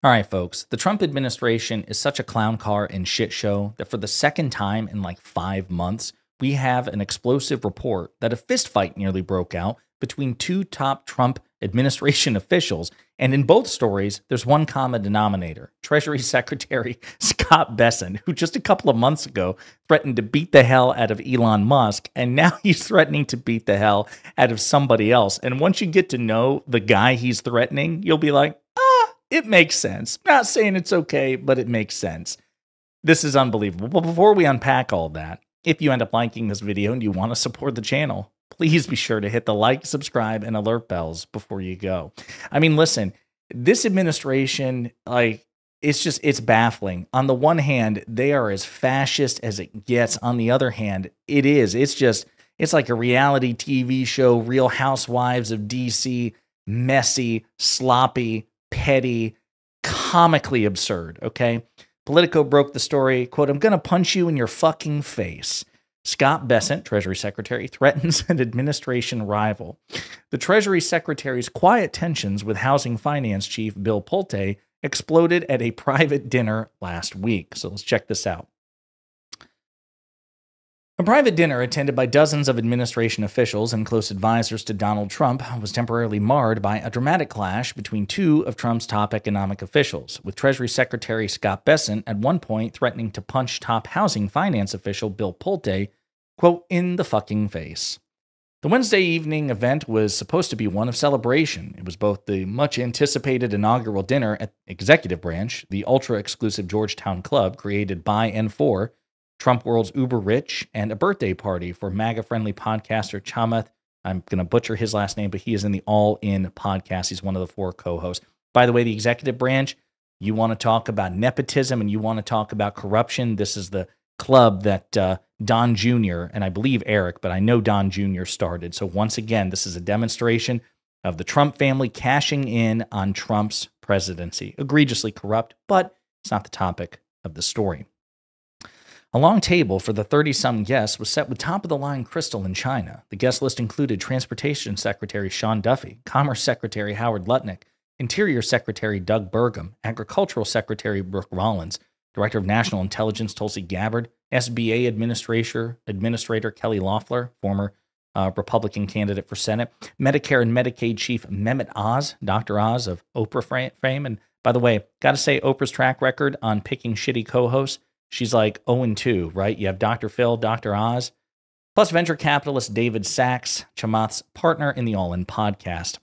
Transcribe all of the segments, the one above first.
All right, folks, the Trump administration is such a clown car and shit show that for the second time in like 5 months, we have an explosive report that a fistfight nearly broke out between two top Trump administration officials. And in both stories, there's one common denominator: Treasury Secretary Scott Bessent, who just a couple of months ago threatened to beat the hell out of Elon Musk. And now he's threatening to beat the hell out of somebody else. And once you get to know the guy he's threatening, you'll be like, it makes sense. Not saying it's okay, but it makes sense. This is unbelievable. But before we unpack all that, if you end up liking this video and you want to support the channel, please be sure to hit the like, subscribe, and alert bells before you go. I mean, listen, this administration, it's baffling. On the one hand, they are as fascist as it gets. On the other hand, it's like a reality TV show, Real Housewives of DC, messy, sloppy, petty, comically absurd, okay? Politico broke the story, quote, "I'm going to punch you in your fucking face." Scott Bessent, Treasury Secretary, threatens an administration rival. The Treasury Secretary's quiet tensions with Housing Finance Chief Bill Pulte exploded at a private dinner last week. So let's check this out. A private dinner attended by dozens of administration officials and close advisors to Donald Trump was temporarily marred by a dramatic clash between two of Trump's top economic officials, with Treasury Secretary Scott Bessent at one point threatening to punch top housing finance official Bill Pulte, quote, "in the fucking face." The Wednesday evening event was supposed to be one of celebration. It was both the much-anticipated inaugural dinner at Executive Branch, the ultra-exclusive Georgetown Club created by and for Trump World's uber rich, and a birthday party for MAGA-friendly podcaster Chamath. I'm going to butcher his last name, but he is in the All In podcast. He's one of the four co-hosts. By the way, the executive branch, you want to talk about nepotism and you want to talk about corruption, this is the club that Don Jr., and I believe Eric, but I know Don Jr. started. So once again, this is a demonstration of the Trump family cashing in on Trump's presidency. Egregiously corrupt, but it's not the topic of the story. A long table for the 30-some guests was set with top-of-the-line crystal and china. The guest list included Transportation Secretary Sean Duffy, Commerce Secretary Howard Lutnick, Interior Secretary Doug Burgum, Agricultural Secretary Brooke Rollins, Director of National Intelligence Tulsi Gabbard, SBA Administrator Kelly Loeffler, former Republican candidate for Senate, Medicare and Medicaid Chief Mehmet Oz, Dr. Oz of Oprah fame. And by the way, got to say, Oprah's track record on picking shitty co-hosts, she's like 0-2, right? You have Dr. Phil, Dr. Oz, plus venture capitalist David Sachs, Chamath's partner in the All In podcast.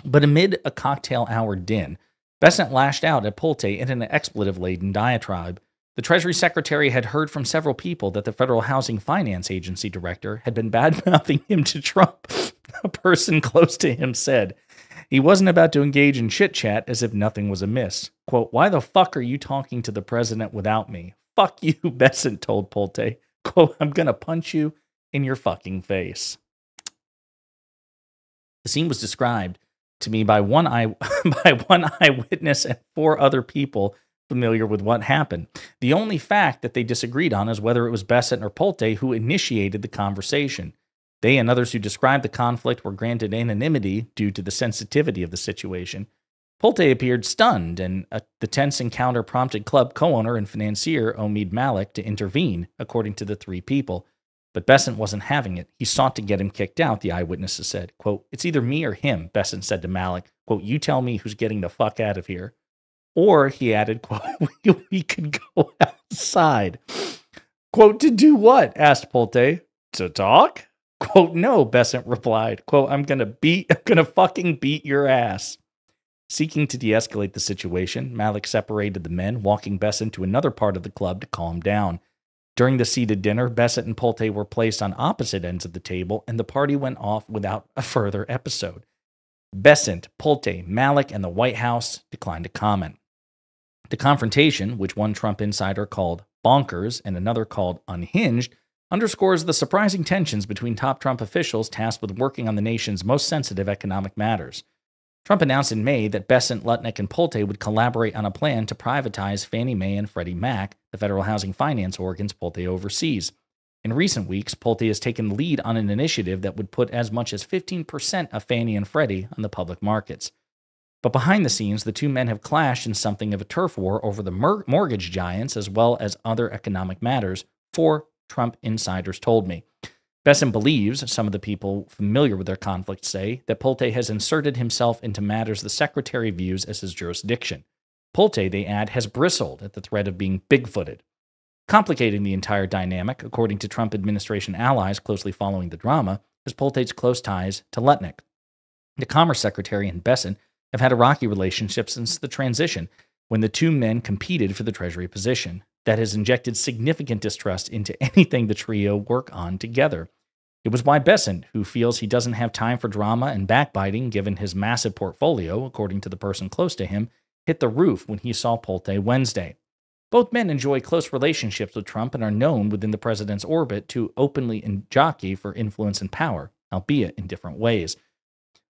But amid a cocktail hour din, Bessent lashed out at Pulte in an expletive-laden diatribe. The Treasury Secretary had heard from several people that the Federal Housing Finance Agency director had been bad-mouthing him to Trump. A person close to him said he wasn't about to engage in chit-chat as if nothing was amiss. Quote, "Why the fuck are you talking to the president without me?" "Fuck you," Bessent told Pulte. Quote, "I'm going to punch you in your fucking face." The scene was described to me by one eyewitness and four other people familiar with what happened. The only fact that they disagreed on is whether it was Bessent or Pulte who initiated the conversation. They and others who described the conflict were granted anonymity due to the sensitivity of the situation. Pulte appeared stunned, and the tense encounter prompted club co-owner and financier Omid Malik to intervene, according to the three people. But Bessent wasn't having it. He sought to get him kicked out, the eyewitnesses said. Quote, "It's either me or him," Bessent said to Malik. Quote, "You tell me who's getting the fuck out of here." Or, he added, quote, "we could go outside." Quote, "To do what?" asked Pulte. "To talk?" Quote, "No," Bessent replied. Quote, I'm gonna fucking beat your ass." Seeking to de-escalate the situation, Malik separated the men, walking Bessent to another part of the club to calm down. During the seated dinner, Bessent and Pulte were placed on opposite ends of the table, and the party went off without a further episode. Bessent, Pulte, Malik, and the White House declined to comment. The confrontation, which one Trump insider called bonkers and another called unhinged, underscores the surprising tensions between top Trump officials tasked with working on the nation's most sensitive economic matters. Trump announced in May that Bessent, Lutnick, and Pulte would collaborate on a plan to privatize Fannie Mae and Freddie Mac, the federal housing finance organs Pulte oversees. In recent weeks, Pulte has taken the lead on an initiative that would put as much as 15% of Fannie and Freddie on the public markets. But behind the scenes, the two men have clashed in something of a turf war over the mortgage giants as well as other economic matters, 4 Trump insiders told me. Besson believes, some of the people familiar with their conflict say, that Pulte has inserted himself into matters the secretary views as his jurisdiction. Pulte, they add, has bristled at the threat of being bigfooted. Complicating the entire dynamic, according to Trump administration allies closely following the drama, is Pulte's close ties to Lutnick. The Commerce Secretary and Besson have had a rocky relationship since the transition, when the two men competed for the Treasury position. That has injected significant distrust into anything the trio work on together. It was why Besson, who feels he doesn't have time for drama and backbiting given his massive portfolio, according to the person close to him, hit the roof when he saw Pulte Wednesday. Both men enjoy close relationships with Trump and are known within the president's orbit to openly jockey for influence and power, albeit in different ways.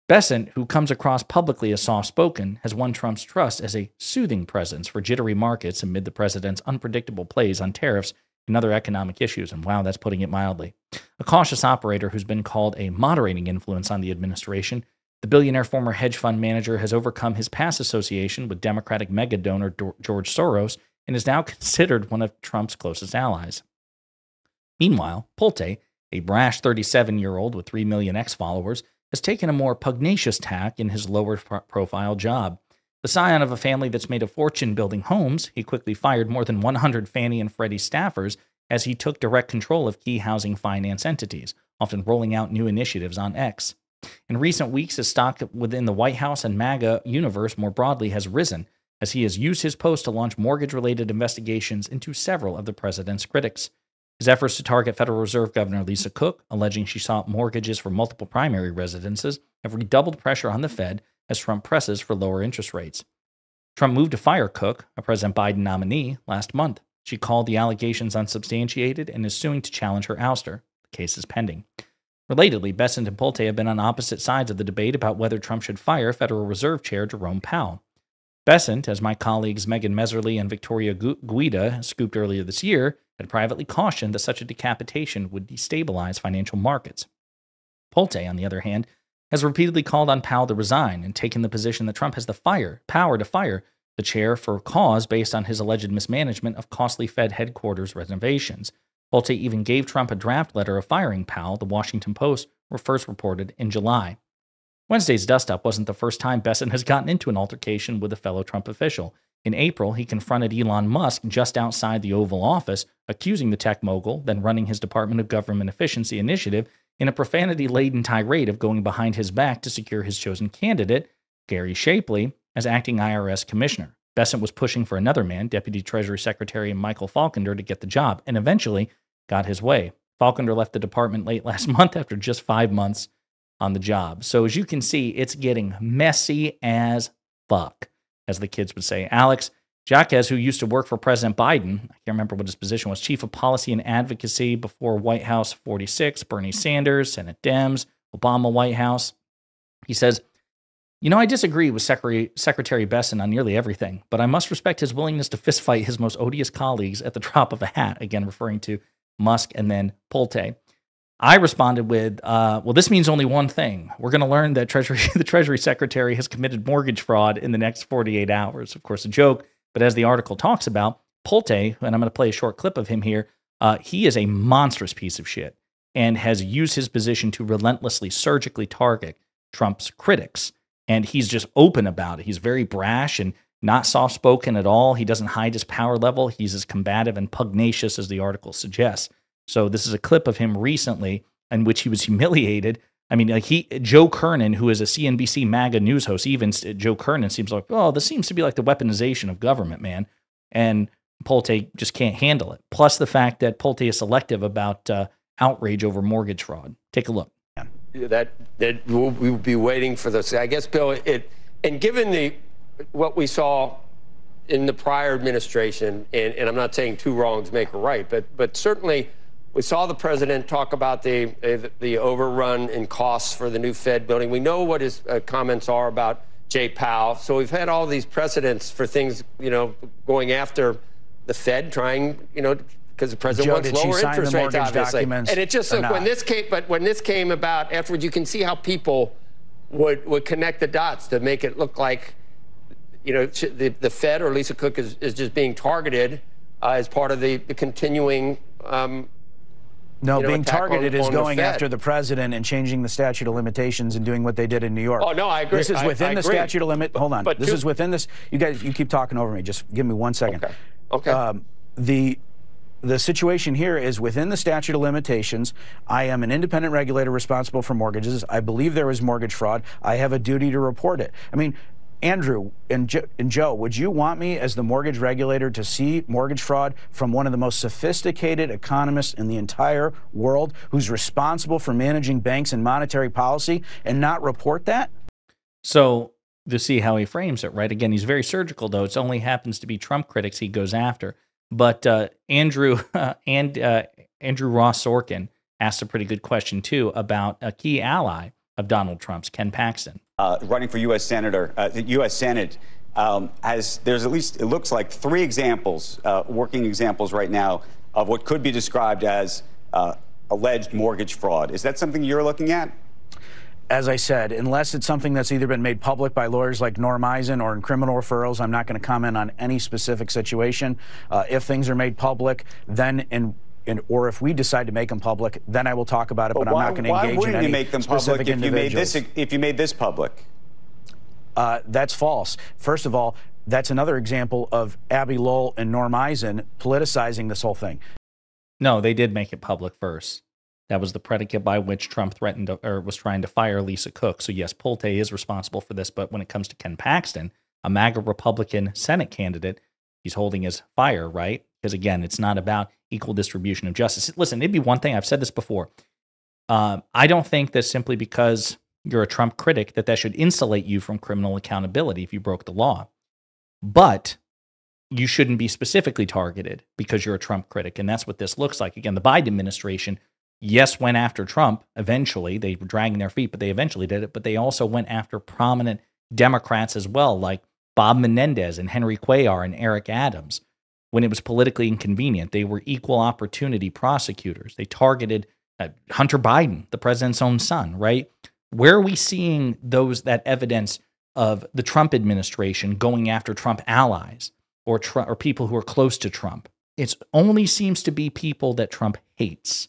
Besson, who comes across publicly as soft-spoken, has won Trump's trust as a soothing presence for jittery markets amid the president's unpredictable plays on tariffs and other economic issues, and wow, that's putting it mildly. A cautious operator who's been called a moderating influence on the administration, the billionaire former hedge fund manager has overcome his past association with Democratic mega donor George Soros and is now considered one of Trump's closest allies. Meanwhile, Pulte, a brash 37-year-old with 3 million X-followers, has taken a more pugnacious tack in his lower-profile job. The scion of a family that's made a fortune building homes, he quickly fired more than 100 Fannie and Freddie staffers as he took direct control of key housing finance entities, often rolling out new initiatives on X. In recent weeks, his stock within the White House and MAGA universe more broadly has risen, as he has used his post to launch mortgage-related investigations into several of the president's critics. His efforts to target Federal Reserve Governor Lisa Cook, alleging she sought mortgages for multiple primary residences, have redoubled pressure on the Fed as Trump presses for lower interest rates. Trump moved to fire Cook, a President Biden nominee, last month. She called the allegations unsubstantiated and is suing to challenge her ouster. The case is pending. Relatedly, Besson and Pulte have been on opposite sides of the debate about whether Trump should fire Federal Reserve Chair Jerome Powell. Besson, as my colleagues Megan Meserly and Victoria Guida scooped earlier this year, had privately cautioned that such a decapitation would destabilize financial markets. Pulte, on the other hand, has repeatedly called on Powell to resign and taken the position that Trump has the power to fire the chair for cause based on his alleged mismanagement of costly Fed headquarters renovations. Pulte even gave Trump a draft letter of firing Powell, the Washington Post first reported in July. Wednesday's dust-up wasn't the first time Besson has gotten into an altercation with a fellow Trump official. In April, he confronted Elon Musk just outside the Oval Office, accusing the tech mogul, then running his Department of Government Efficiency initiative, in a profanity-laden tirade of going behind his back to secure his chosen candidate, Gary Shapley, as acting IRS commissioner. Besson was pushing for another man, Deputy Treasury Secretary Michael Falconer, to get the job, and eventually got his way. Falconer left the department late last month after just 5 months on the job. So as you can see, it's getting messy as fuck, as the kids would say. Alex Jaquez, who used to work for President Biden, I can't remember what his position was, Chief of Policy and Advocacy before White House 46, Bernie Sanders, Senate Dems, Obama White House. He says, I disagree with Secretary Besson on nearly everything, but I must respect his willingness to fistfight his most odious colleagues at the drop of a hat, again referring to Musk and then Pulte. I responded with, well, this means only one thing. We're going to learn that the Treasury Secretary has committed mortgage fraud in the next 48 hours. Of course, a joke, but as the article talks about, Pulte, and I'm going to play a short clip of him here, he is a monstrous piece of shit and has used his position to relentlessly, surgically target Trump's critics. And he's just open about it. He's very brash and not soft-spoken at all. He doesn't hide his power level. He's as combative and pugnacious as the article suggests. So this is a clip of him recently in which he was humiliated. I mean, Joe Kernan, who is a CNBC MAGA news host, even Joe Kernan seems like, oh, this seems to be like the weaponization of government, man. And Pulte just can't handle it. Plus the fact that Pulte is selective about outrage over mortgage fraud. Take a look. That we'll be waiting for this. I guess, Bill, and given what we saw in the prior administration, and I'm not saying two wrongs make a right, but certainly we saw the president talk about the overrun in costs for the new Fed building. We know what his comments are about Jay Powell. So we've had all these precedents for things, going after the Fed, trying, because the president wants lower interest rates, obviously. And it just when this came about afterwards, you can see how people would connect the dots to make it look like you know, the Fed or Lisa Cook is just being targeted as part of the continuing. No, you know, being targeted is going the after the president and changing the statute of limitations and doing what they did in New York. Oh, no, I agree. This is within the statute of limit. Hold on. But This is within this. You guys, you keep talking over me. Just give me 1 second. Okay. The situation here is within the statute of limitations. I am an independent regulator responsible for mortgages. I believe there was mortgage fraud. I have a duty to report it. I mean, Andrew and Joe, would you want me as the mortgage regulator to see mortgage fraud from one of the most sophisticated economists in the entire world who's responsible for managing banks and monetary policy and not report that? So to see how he frames it, right? Again, he's very surgical, though. It only happens to be Trump critics he goes after. But Andrew Ross Sorkin asked a pretty good question, too, about a key ally of Donald Trump's, Ken Paxton. Running for U.S. Senator, the U.S. Senate, there's at least, it looks like 3 examples, working examples right now of what could be described as alleged mortgage fraud. Is that something you're looking at? As I said, unless it's something that's either been made public by lawyers like Norm Eisen or in criminal referrals, I'm not going to comment on any specific situation. If things are made public, then or if we decide to make them public, then I will talk about it. But I'm not going to engage in any make them specific public individuals. If you made this public? That's false. First of all, that's another example of Abby Lowell and Norm Eisen politicizing this whole thing. No, they did make it public first. That was the predicate by which Trump threatened or was trying to fire Lisa Cook. So yes, Pulte is responsible for this. But when it comes to Ken Paxton, a MAGA Republican Senate candidate, he's holding his fire, right? Because again, it's not about equal distribution of justice. Listen, it'd be one thing. I've said this before. I don't think that simply because you're a Trump critic that should insulate you from criminal accountability if you broke the law. But you shouldn't be specifically targeted because you're a Trump critic. And that's what this looks like. Again, the Biden administration, yes, went after Trump eventually. They were dragging their feet, but they eventually did it. But they also went after prominent Democrats as well, like Bob Menendez and Henry Cuellar and Eric Adams. When it was politically inconvenient, they were equal opportunity prosecutors. They targeted Hunter Biden, the president's own son, right? Where are we seeing that evidence of the Trump administration going after Trump allies or people who are close to Trump? It only seems to be people that Trump hates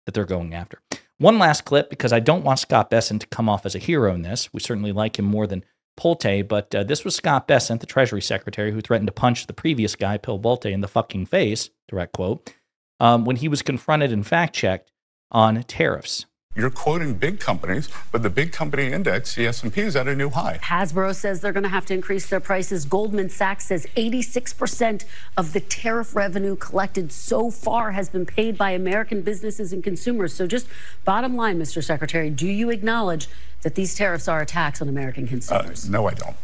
that they're going after. One last clip, because I don't want Scott Bessent to come off as a hero in this. We certainly like him more than Pulte, but this was Scott Bessent, the Treasury Secretary, who threatened to punch the previous guy, Bill Pulte, in the fucking face, direct quote, when he was confronted and fact-checked on tariffs. You're quoting big companies, but the big company index, the S&P, is at a new high. Hasbro says they're going to have to increase their prices. Goldman Sachs says 86% of the tariff revenue collected so far has been paid by American businesses and consumers. So just bottom line, Mr. Secretary, do you acknowledge that these tariffs are a tax on American consumers? No, I don't.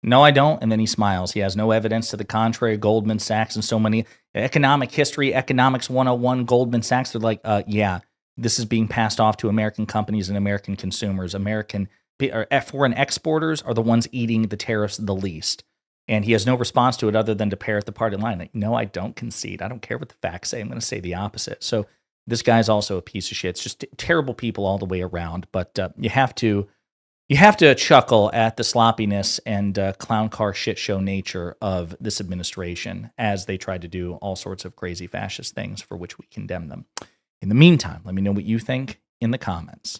No, I don't. And then he smiles. He has no evidence to the contrary. Goldman Sachs and so many economic history, economics 101, Goldman Sachs, they're like, yeah. This is being passed off to American companies and American consumers. Foreign exporters are the ones eating the tariffs the least. And he has no response to it other than to parrot the party line. Like, no, I don't concede. I don't care what the facts say. I'm going to say the opposite. So this guy's also a piece of shit. It's just terrible people all the way around. But you have to chuckle at the sloppiness and clown car shit show nature of this administration as they try to do all sorts of crazy fascist things for which we condemn them. In the meantime, let me know what you think in the comments.